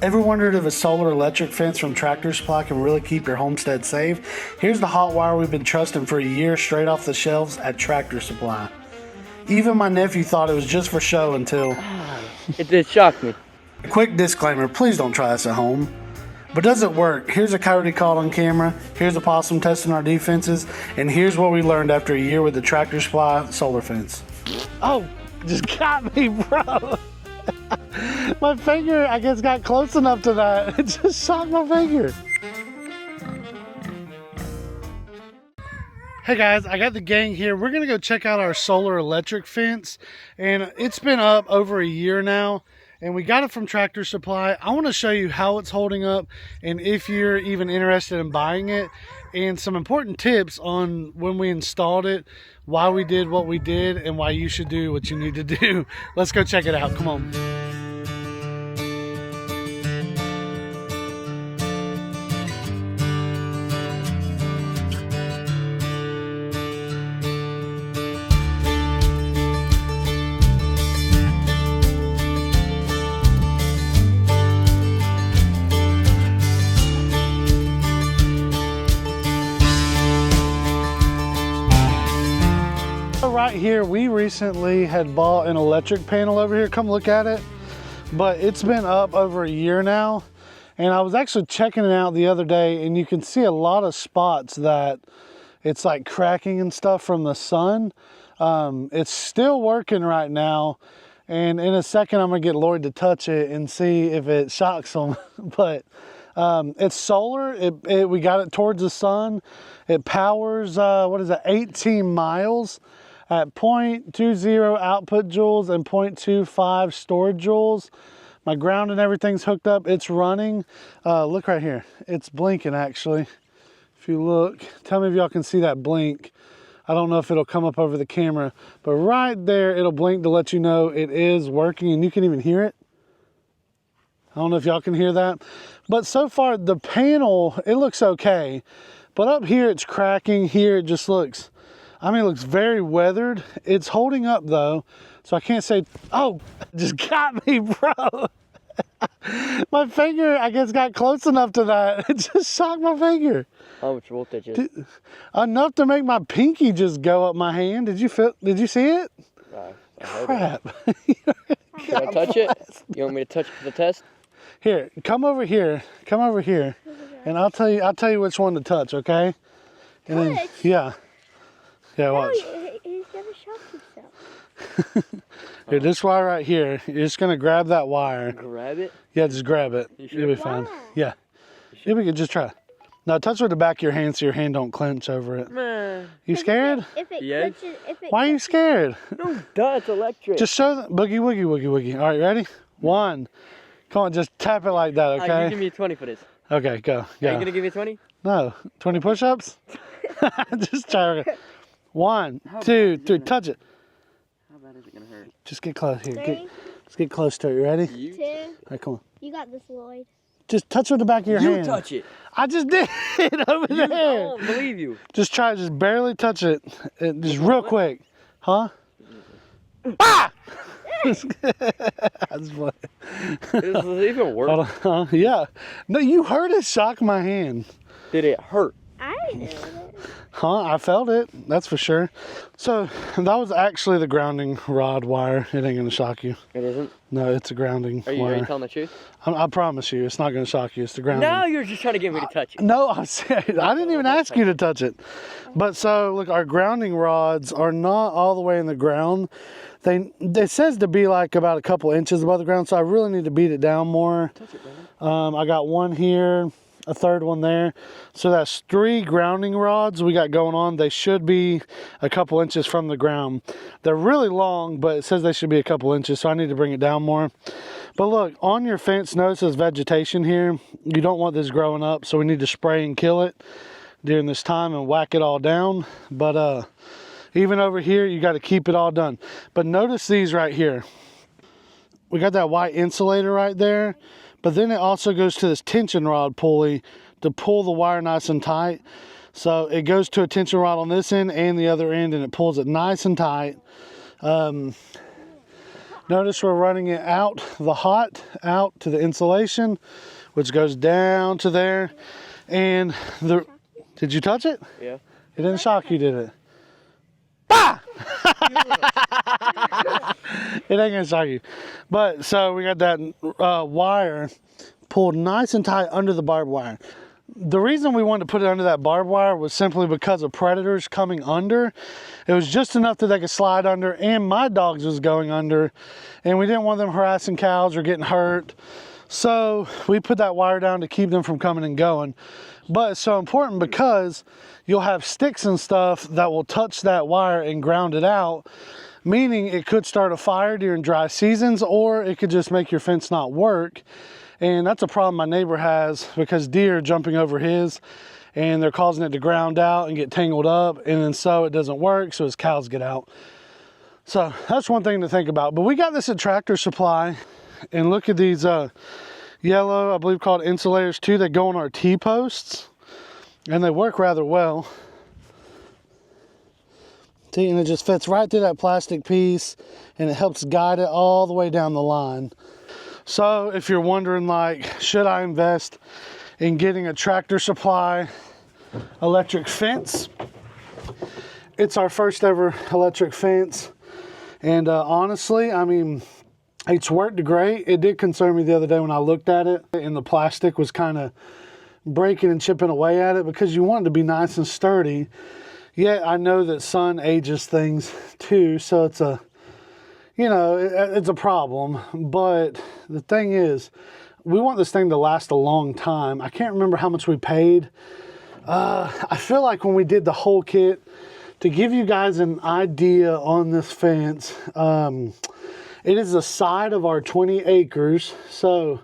Ever wondered if a solar electric fence from Tractor Supply can really keep your homestead safe? Here's the hot wire we've been trusting for a year straight off the shelves at Tractor Supply. Even my nephew thought it was just for show until... It did shock me. A quick disclaimer, please don't try this at home. But does it work? Here's a coyote caught on camera, here's a possum testing our defenses, and here's what we learned after a year with the Tractor Supply solar fence. Oh, just got me, bro. My finger, I guess, got close enough to that. It just shocked my finger. Hey guys, I got the gang here. We're gonna go check out our solar electric fence, and it's been up over a year now, and we got it from Tractor Supply. I want to show you how it's holding up, and if you're even interested in buying it, and some important tips on when we installed it, why we did what we did, and why you should do what you need to do. Let's go check it out. Come on. Right here, we recently had bought an electric panel over here. Come look at it. But it's been up over a year now, and I was actually checking it out the other day, and you can see a lot of spots that it's like cracking and stuff from the sun. It's still working right now, and in a second I'm gonna get Lloyd to touch it and see if it shocks him. But it's solar. We got it towards the sun. It powers 18 miles at 0.20 output joules and 0.25 storage joules. My ground and everything's hooked up. It's running. Look right here. It's blinking actually. If you look, tell me if y'all can see that blink. I don't know if it'll come up over the camera, but right there it'll blink to let you know it is working, and you can even hear it. I don't know if y'all can hear that. But so far the panel, it looks okay. But up here it's cracking. Here it just looks, I mean, it looks very weathered. It's holding up though, so I can't say, oh, just got me, bro. My finger, I guess, got close enough to that. It just shocked my finger. How much voltage is it? Enough to make my pinky just go up my hand. Did you see it? Crap. Should I touch it? You want me to touch it for the test? Here, come over here. Come over here. And I'll tell you which one to touch, okay? And then, yeah. Yeah, watch. He's never shocked himself. Here, this wire right here, you're just gonna grab that wire. Grab it? Yeah, just grab it. Sure? You'll be fine. Yeah. Yeah, we could just try. Now touch with the back of your hand so your hand don't clench over it. Man. You scared? Yes. Why are you scared? No, duh, it's electric. Just show them. Boogie, woogie, woogie, woogie. All right, ready? One. Come on, just tap it like that, okay? You give me a 20 for this. Okay, go. Are you gonna give me a 20? No. 20 push-ups? Just try. 1, 2, 3. Touch it. How bad is it gonna hurt? Just get close here. Let's get close to it. You ready? 2. All right, come on. You got this, Lloyd. Just touch with the back of your hand. You touch it. I just did over there. I don't believe you. Just try, just barely touch it. Just real quick. Huh? Ah! That's funny. Does it even work? Yeah. No, you heard it shock my hand. Did it hurt? I didn't know that. Huh? I felt it. That's for sure. So that was actually the grounding rod wire. It ain't gonna shock you. It isn't? No, it's a grounding Are you wire. telling the truth? I promise you, it's not gonna shock you. It's the grounding. No, you're just trying to get me to touch it. No, I'm serious. I didn't even ask you to touch it. But so look, our grounding rods are not all the way in the ground. It says to be like about a couple inches above the ground, so I really need to beat it down more. Touch it, brother. I got one here, a third one there. So that's 3 grounding rods we got going on. They should be a couple inches from the ground. They're really long, but it says they should be a couple inches, so I need to bring it down more. But look, on your fence, notice there's vegetation here. You don't want this growing up, so we need to spray and kill it during this time and whack it all down. But even over here, you got to keep it all done. But notice these right here. We got that white insulator right there, but then it also goes to this tension rod pulley to pull the wire nice and tight. So it goes to a tension rod on this end and the other end, and it pulls it nice and tight. Notice we're running it out the hot, out to the insulation, which goes down to there. And did you touch it? Yeah. It didn't shock you, did it? Bah! It ain't gonna shock you. But so we got that wire pulled nice and tight under the barbed wire. The reason we wanted to put it under that barbed wire was simply because of predators coming under. It was just enough that they could slide under, and my dogs was going under, and we didn't want them harassing cows or getting hurt. So we put that wire down to keep them from coming and going. But it's so important because you'll have sticks and stuff that will touch that wire and ground it out, meaning it could start a fire during dry seasons, or it could just make your fence not work. And that's a problem my neighbor has because deer are jumping over his and they're causing it to ground out and get tangled up, and then so it doesn't work, so his cows get out. So that's one thing to think about. But we got this at Tractor Supply, and look at these yellow, I believe called insulators too, that go on our T-posts, and they work rather well. See, and it just fits right through that plastic piece, and it helps guide it all the way down the line. So if you're wondering, like, should I invest in getting a Tractor Supply electric fence? It's our first ever electric fence, and honestly, I mean, it's worked great. It did concern me the other day when I looked at it, and the plastic was kind of breaking and chipping away at it because you want it to be nice and sturdy. Yet I know that sun ages things too, so it's a, you know, it's a problem. But the thing is, we want this thing to last a long time. I can't remember how much we paid. I feel like when we did the whole kit, to give you guys an idea on this fence, it is the side of our 20 acres, so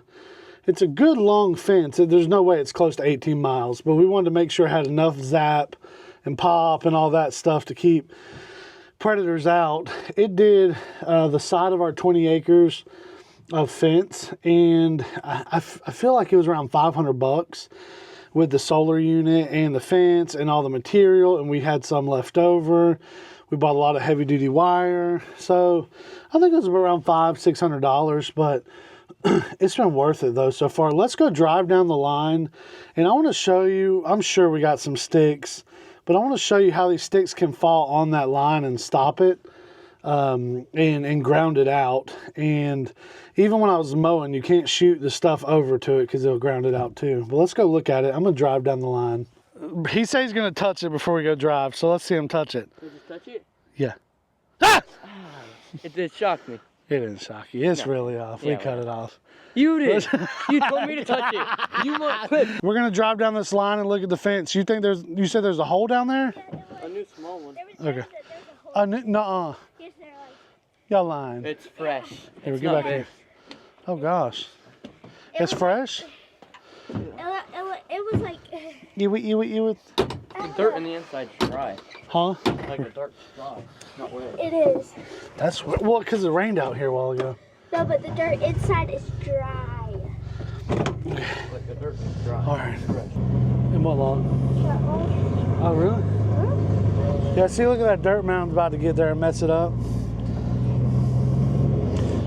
it's a good long fence. There's no way it's close to 18 miles, but we wanted to make sure it had enough zap and pop and all that stuff to keep predators out. It did the side of our 20 acres of fence, and I feel like it was around $500 with the solar unit and the fence and all the material, and we had some left over. We bought a lot of heavy duty wire, so I think it was around $500-600, but it's been worth it though so far. Let's go drive down the line, and I want to show you, I'm sure we got some sticks, but I want to show you how these sticks can fall on that line and stop it, and ground it out. And even when I was mowing, you can't shoot the stuff over to it because it'll ground it out too. But let's go look at it. I'm gonna drive down the line. He says he's gonna touch it before we go drive, so let's see him touch it. Did you touch it? Yeah. Ah! It did shock me. It didn't shock you. It's really off. Yeah, we cut it off. You did. You told me to touch it. You want clip. We're gonna drive down this line and look at the fence. You think you said there's a hole down there? A new small one. Okay. Nuh-uh. Yes, they're like, Y'all lying. It's fresh. Here, It's get not back big. here. Oh gosh. It's fresh? it was like, You would. The dirt in the inside's dry. Huh? Like a dark straw. Not wet. it is. That's well, because it rained out here a while ago. No, but the dirt inside is dry. Like the dirt is dry. All right. Fresh. In what long? Oh really? Yeah. See, look at that dirt mound about to get there and mess it up.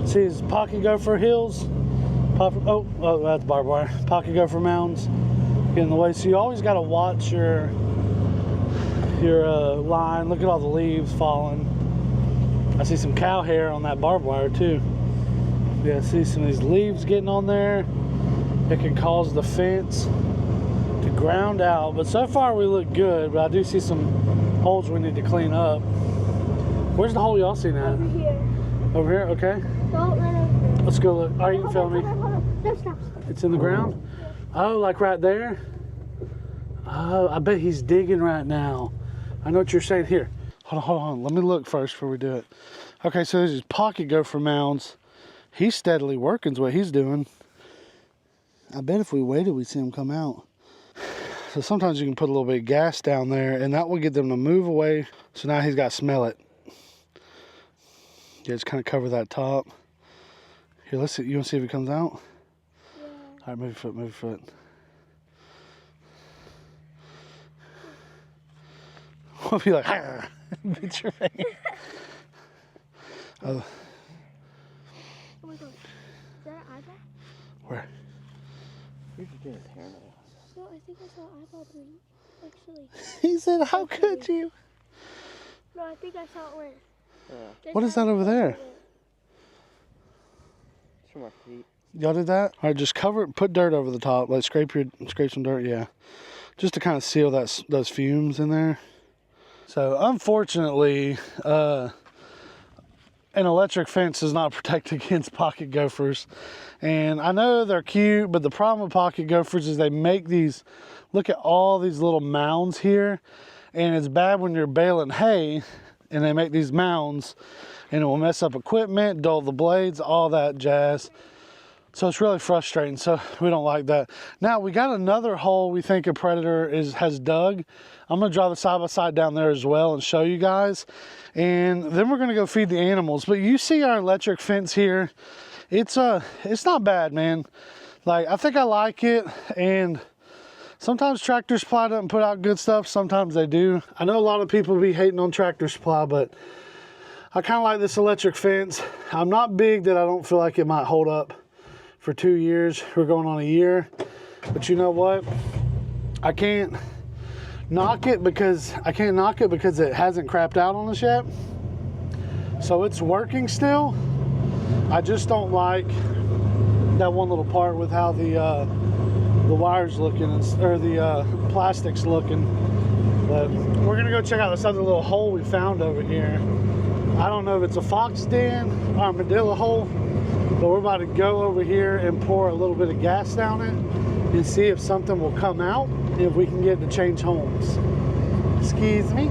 See his pocket gopher hills. Oh, that's barbed wire. Pocket gopher mounds get in the way. So you always got to watch your line. Look at all the leaves falling. I see some cow hair on that barbed wire too. Yeah, I see some of these leaves getting on there. It can cause the fence to ground out. But so far we look good, but I do see some holes we need to clean up. Where's the hole y'all seen at? Over here. Over here? Okay. Don't run over there. Let's go look. All right, you can film me. Hold on. No, stop. It's in the ground? Oh, like right there? Oh, I bet he's digging right now. I know what you're saying. Here, hold on. Let me look first before we do it. Okay, so there's these pocket gopher mounds. He's steadily working is what he's doing. I bet if we waited, we'd see him come out. So sometimes you can put a little bit of gas down there, and that will get them to move away. So now he's got to smell it. Yeah, just kind of cover that top. Here, let's see. You want to see if it comes out? Yeah. All right, move your foot. We'll be like, beat your finger. You're just doing his hair now. No, I think I saw eyeball bleed. Actually. He said, how could you? No, I think I saw it went. What is that over there? It's from my feet. Y'all did that? All right, just cover it, put dirt over the top. Like scrape some dirt, yeah. Just to kind of seal those fumes in there. So unfortunately, an electric fence does not protect against pocket gophers. And I know they're cute, but the problem with pocket gophers is they make these, look at all these little mounds here. And it's bad when you're baling hay and they make these mounds, and it will mess up equipment, dull the blades, all that jazz. So it's really frustrating, so we don't like that. Now we got another hole we think a predator has dug. I'm gonna drive the side by side down there as well and show you guys. And then we're gonna go feed the animals. But you see our electric fence here. It's not bad, man. Like, I think I like it, and sometimes Tractor Supply doesn't put out good stuff, sometimes they do. I know a lot of people be hating on Tractor Supply, but I kind of like this electric fence. I'm not big that I don't feel like it might hold up for 2 years. We're going on a year. But you know what? I can't knock it because it hasn't crapped out on us yet. So it's working still. I just don't like that one little part with how the wires looking, or the plastics looking. But we're gonna go check out this other little hole we found over here. I don't know if it's a fox den or armadillo hole, but we're about to go over here and pour a little bit of gas down it and see if something will come out, if we can get to change homes. Excuse me.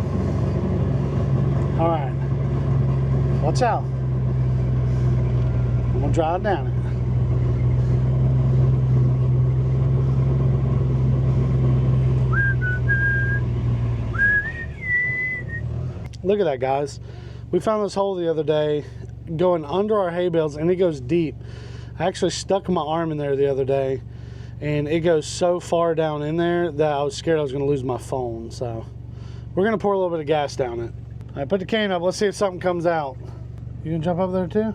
All right, watch out. I'm gonna drive down it. Look at that, guys. We found this hole the other day going under our hay bales, and it goes deep. I actually stuck my arm in there the other day, and it goes so far down in there that I was scared I was going to lose my phone. So we're going to pour a little bit of gas down it. All right, put the cane up. Let's see if something comes out. You going to jump up there too?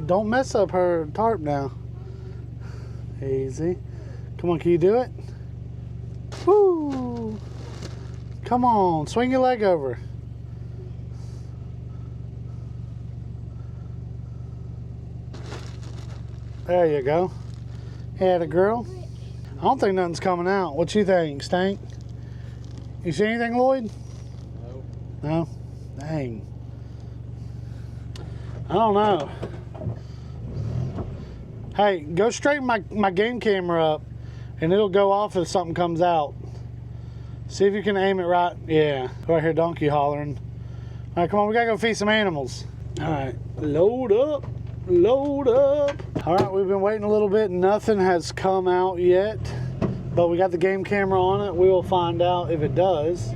Don't mess up her tarp now. Easy. Come on, can you do it? Woo! Come on, swing your leg over. There you go. Had a girl. I don't think nothing's coming out. What you think, Stank? You see anything, Lloyd? No. No? Dang. I don't know. Hey, go straighten my game camera up, and it'll go off if something comes out. See if you can aim it right. Yeah, right here, donkey hollering. All right, come on, we gotta go feed some animals. All right, load up, load up. All right, we've been waiting a little bit. Nothing has come out yet, but we got the game camera on it. We will find out if it does,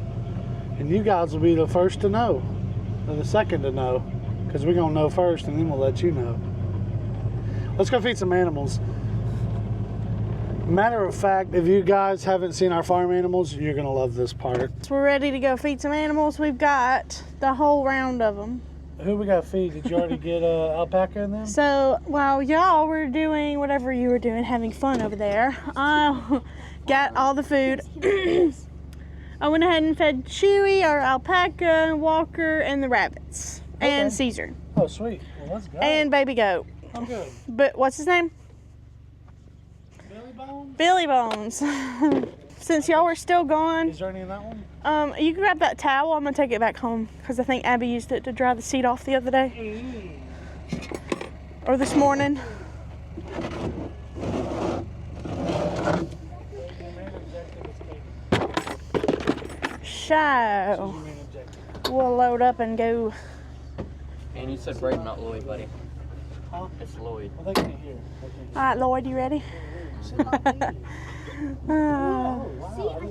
and you guys will be the first to know, or the second to know, because we're gonna know first, and then we'll let you know. Let's go feed some animals. Matter of fact, if you guys haven't seen our farm animals, you're gonna love this part. So we're ready to go feed some animals. We've got the whole round of them. Who we gotta feed? Did you already get alpaca in them? So while y'all were doing whatever you were doing, having fun over there, I got all the food. I went ahead and fed Chewy, our alpaca, Walker, and the rabbits, and Caesar. Oh, sweet. Well, let's go. And baby goat. I'm good. But what's his name? Billy Bones. Since y'all were still gone, Is there any in that one? you can grab that towel. I'm gonna take it back home because I think Abby used it to dry the seat off the other day or this morning. So we'll load up and go. And you said Braden, not Lloyd, buddy. Huh? It's Lloyd. Well, they can't hear. All right, Lloyd, you ready? See, I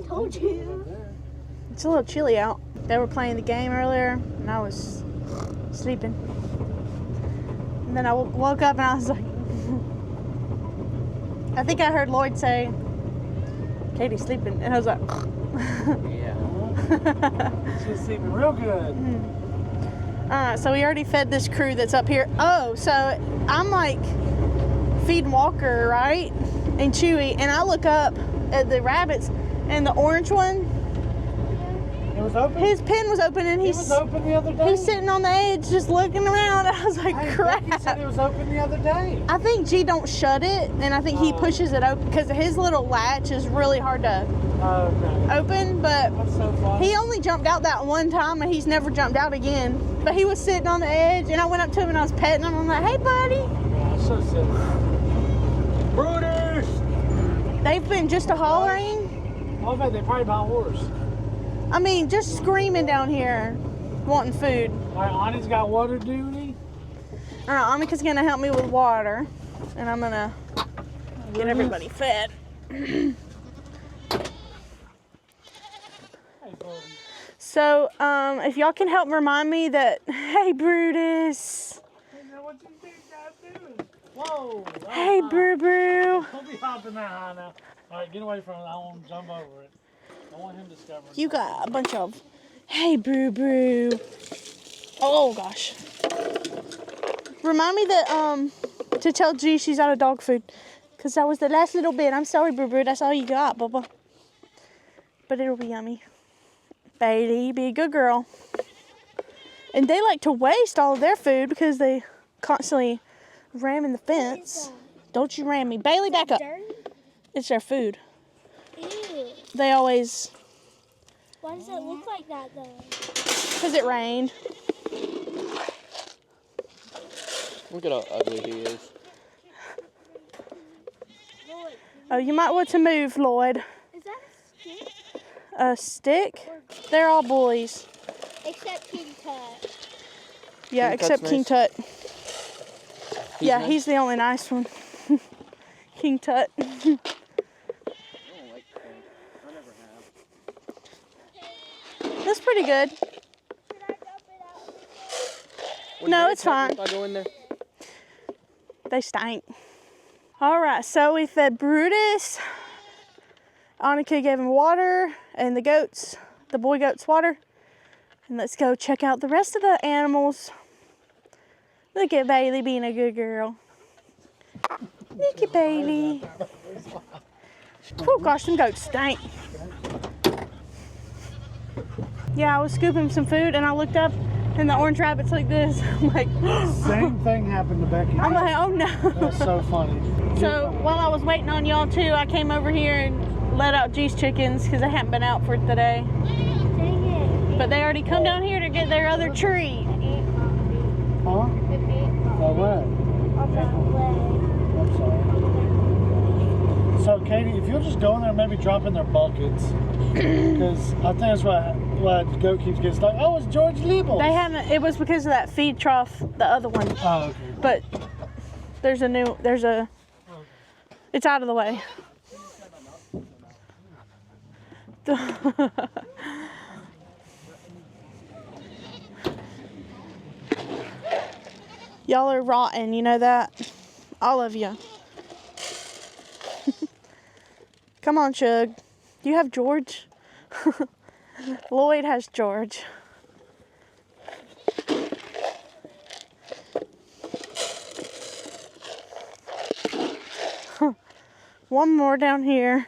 told you. It's a little chilly out. They were playing the game earlier, and I was sleeping. And then I woke up and I was like, I think I heard Lloyd say, "Katie's sleeping," and I was like, Yeah. She's sleeping real good. So we already fed this crew that's up here. Oh, so I'm like feeding Walker, right? And Chewy. And I look up at the rabbits, and the orange one, It was open? his pen was open, and It was open the other day? he's sitting on the edge just looking around. I was like, Hey, crap. Becky said it was open the other day. I think G don't shut it, and I think he pushes it open because his little latch is really hard to Okay. open, but That's so funny. he only jumped out that one time, and he's never jumped out again. But he was sitting on the edge, and I went up to him, and I was petting him. I'm like, hey, buddy. Yeah, so silly. Brooders! They've been just a hollering. I bet they probably buy horse. I mean, just screaming down here, wanting food. All right, Ani's got water duty. All right, Annika's going to help me with water, and I'm going to get everybody fed. So, if y'all can help remind me that, hey, Brutus. What you think I'm doing? Whoa! Hey, Brew Brew. Don't be hopping that high now. All right, get away from it. I want to jump over it. I want him discovering. You got a bunch of, hey, Brew Brew. Oh, gosh. Remind me that, to tell G she's out of dog food. Because that was the last little bit. I'm sorry, Brew Brew. That's all you got, Bubba. But it'll be yummy. Bailey, be a good girl. And they like to waste all of their food because they constantly ram in the fence. Don't you ram me. Bailey, back up. Dirty? It's their food. Ew. They always, Why does it look like that though? because it rained. Look at how ugly he is. Lloyd, Oh, you might want to move, Lloyd. is that a stick? A stick? They're all bullies. Except King Tut. Yeah, King except Tut's King nice. Tut. Yeah, nice. he's the only nice one. King Tut. I don't like pink. I never have. That's pretty good. Should I dump it out? Would No, it it's hurt fine. If I go in there? They stink. All right, so we fed Brutus. Annika gave him water, and the boy goats water. And let's go check out the rest of the animals. Look at Bailey being a good girl. Look at Bailey. Oh gosh, them goats stink. Yeah, I was scooping some food, and I looked up, and the orange rabbit's like this. I'm like, Same thing happened to Becky. I'm like, oh no. That's so funny. So while I was waiting on y'all too, I came over here and let out G's chickens because they hadn't been out for today. Dang it. But they already come down here to get their other treat. Huh? Oh, what? I'm sorry. So, Katie, if you'll just go in there and maybe drop in their buckets, because I think that's why the goat keeps getting stuck. Oh, it's George Liebel. They haven't. It was because of that feed trough, the other one. Oh, okay. But it's out of the way. Y'all are rotten, you know that? All of you. Come on, Chug. You have George? Lloyd has George. One more down here.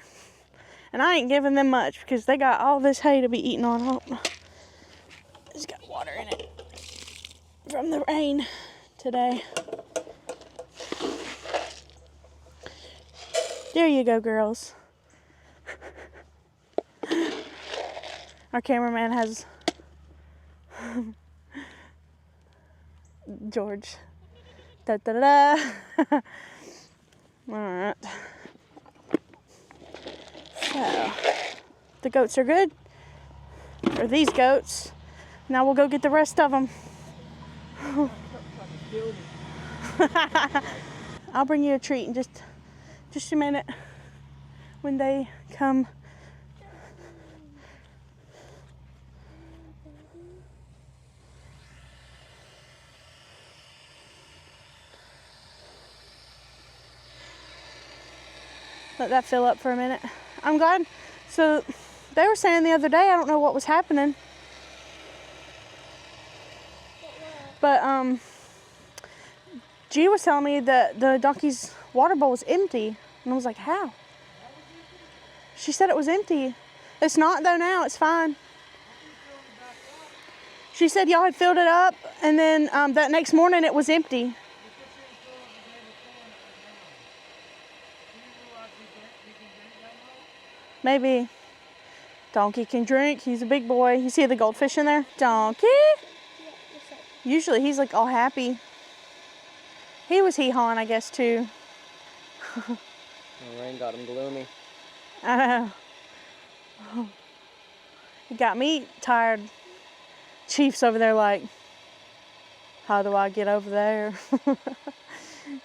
And I ain't giving them much because they got all this hay to be eating on. Oh, it's got water in it from the rain today. There you go, girls. Our cameraman has George. Da da da. All right. So, the goats are good. Or these goats. Now we'll go get the rest of them. I'll bring you a treat in just a minute when they come. Let that fill up for a minute. I'm glad. So they were saying the other day, I don't know what was happening, but G was telling me that the donkey's water bowl was empty. And I was like, how? She said it was empty. It's not though now, it's fine. She said y'all had filled it up and then that next morning it was empty. Maybe. Donkey can drink, he's a big boy. You see the goldfish in there? Donkey? Usually he's like all happy. He was hee-hawing, I guess, too. The rain got him gloomy. I know. It got me tired. Chief's over there like, how do I get over there?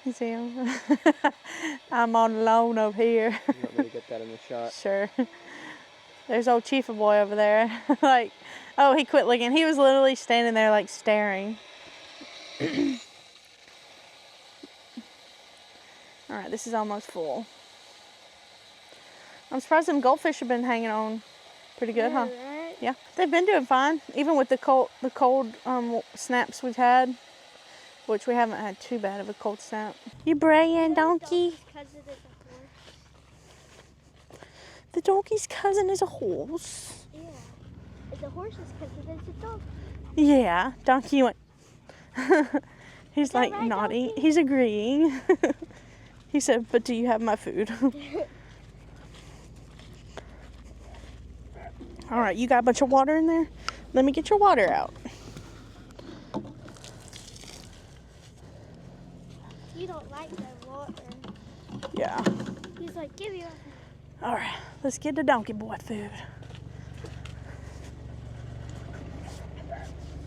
You see him? I'm on loan over here. You want me to get that in the shot? Sure. There's old Chief boy over there. Like, oh, he quit looking. He was literally standing there like staring. All right, this is almost full. I'm surprised them goldfish have been hanging on pretty good, huh? Right? Yeah, they've been doing fine, even with the cold snaps we've had, which we haven't had too bad of a cold snap. You braying, donkey? The donkey's cousin is a horse. Yeah. The horse is cousin is a dog. Yeah, donkey went. He's like right, nodding. donkey? He's agreeing. He said, "But do you have my food?" All right, you got a bunch of water in there? Let me get your water out. You don't like that water. Yeah. He's like, give me. All right, let's get the donkey boy food.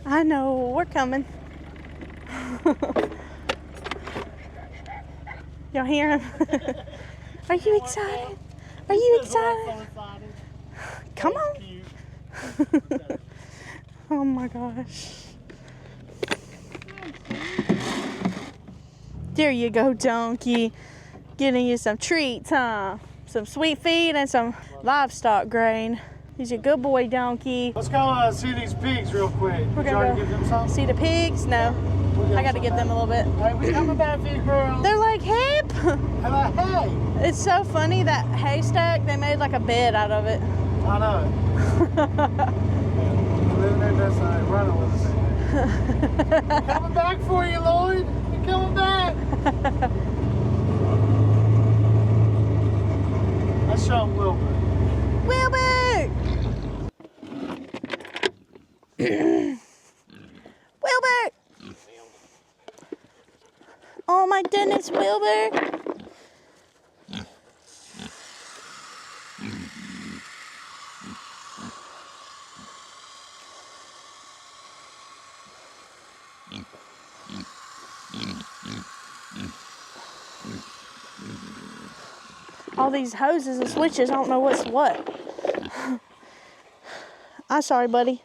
I know, we're coming. Y'all hear him? Are you excited? Are you excited? Come on. Oh my gosh. There you go, donkey. Getting you some treats, huh? Some sweet feed and some livestock grain. He's a good boy, donkey. Let's go see these pigs real quick. We're Did you gonna already go give them some? see the pigs? No. I gotta give them a little bit. Hey, we coming back for you, girls. They're like, hip. Hey, like, hey. It's so funny that haystack, they made like a bed out of it. I know it. Living there, that's like running with us in there. Coming back for you, Lloyd. You're coming back. Let's show him Wilbur. Wilbur! Wilbur! Oh my goodness, Wilbur! All these hoses and switches, I don't know what's what. I'm sorry, buddy.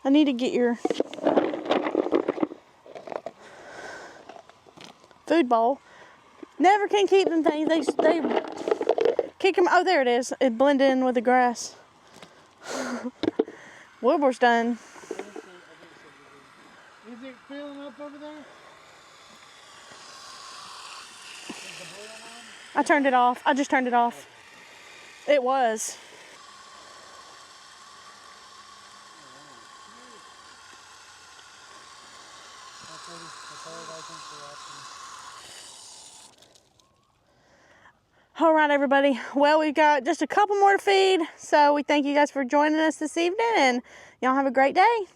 I need to get your food bowl. Never can keep them things. They kick them. Oh, there it is. It blended in with the grass. Wilbur's done. Is it filling up over there? I turned it off. I just turned it off. It was. All right, everybody. Well, we've got just a couple more to feed. So we thank you guys for joining us this evening, and y'all have a great day.